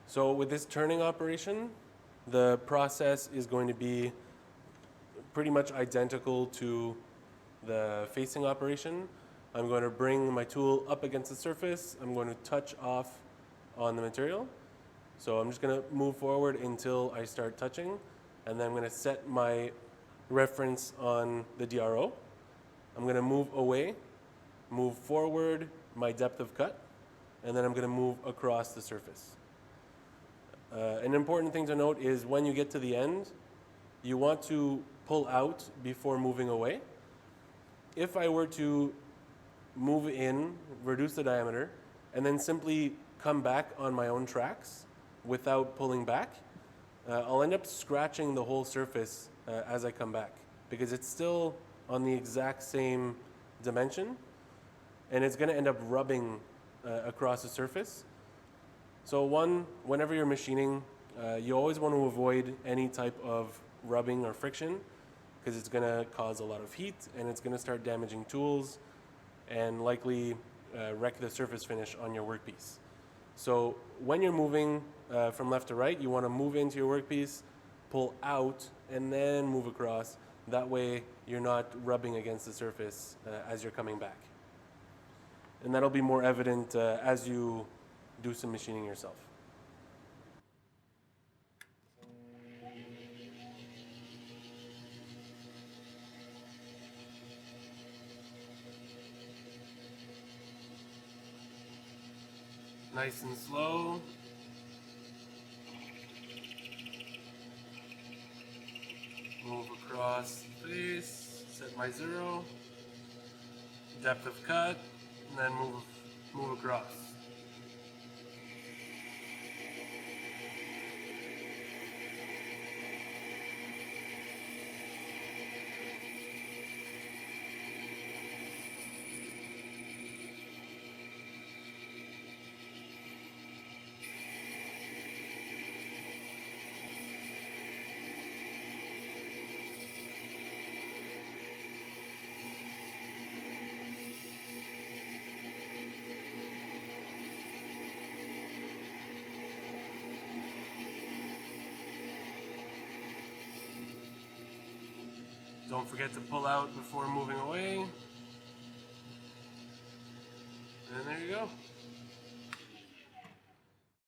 So with this turning operation, the process is going to be pretty much identical to the facing operation. I'm going to bring my tool up against the surface. I'm going to touch off on the material. So I'm just going to move forward until I start touching, and then I'm going to set my reference on the DRO. I'm going to move away, move forward my depth of cut, and then I'm going to move across the surface. An important thing to note is when you get to the end, you want to pull out before moving away. If I were to move in, reduce the diameter, and then simply come back on my own tracks without pulling back, I'll end up scratching the whole surface as I come back, because it's still on the exact same dimension, and it's going to end up rubbing across the surface. So whenever you're machining, you always want to avoid any type of rubbing or friction, because it's going to cause a lot of heat and it's going to start damaging tools and likely wreck the surface finish on your workpiece. So when you're moving from left to right, you want to move into your workpiece, pull out, and then move across. That way you're not rubbing against the surface as you're coming back. And that'll be more evident as you do some machining yourself. Nice and slow. Move across the face, set my 0, depth of cut, and then move across. Don't forget to pull out before moving away.